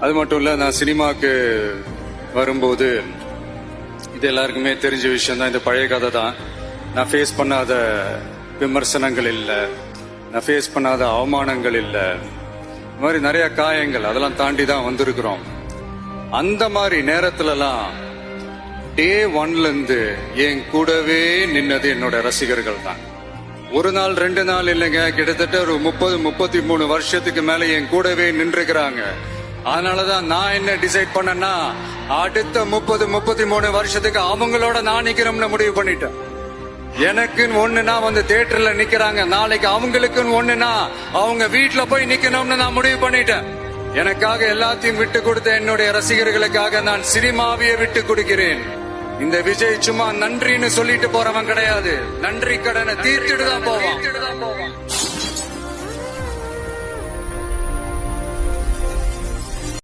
அது மட்டும் இல்ல, நான் சினிமாக்கு வரும்போது இது எல்லாருக்குமே தெரிஞ்ச விஷயம் தான். இந்த பழைய கதை தான். நான் ஃபேஸ் பண்ணாத விமர்சனங்கள் இல்லை, நான் ஃபேஸ் பண்ணாத அவமானங்கள் இல்லை, இந்த மாதிரி நிறைய காயங்கள் அதெல்லாம் தாண்டி தான் வந்திருக்கிறோம். அந்த மாதிரி நேரத்துலலாம் டே ஒன்ல இருந்து என் கூடவே நின்னது என்னோட ரசிகர்கள் தான். ஒரு நாள் 2 நாள் இல்லைங்க, கிட்டத்தட்ட ஒரு 30-33 வருஷத்துக்கு மேல என் கூடவே நின்றுக்கிறாங்க. அதனாலதான் நான் என்ன டிசைட் பண்ணேன்னா, அடுத்த 30-33 வருஷத்துக்கு அவங்களோட நான் நிக்கிறோம்னு முடிவு பண்ணிட்டேன். எனக்குன்னு ஒண்ணுனா வந்து தியேட்டர்ல நிக்கிறாங்க, நாளைக்கு அவங்களுக்குன்னு ஒண்ணுனா அவங்க வீட்டுல போய் நிக்கணும்னு நான் முடிவு பண்ணிட்டேன். எனக்காக எல்லாத்தையும் விட்டு கொடுத்த என்னுடைய ரசிகர்களுக்காக நான் சினிமாவையே விட்டு கொடுக்கிறேன். இந்த விஜய் சும்மா நன்றின்னு சொல்லிட்டு போறவன் கிடையாது, நன்றி கடனை தீர்த்துட்டு தான் போவான்.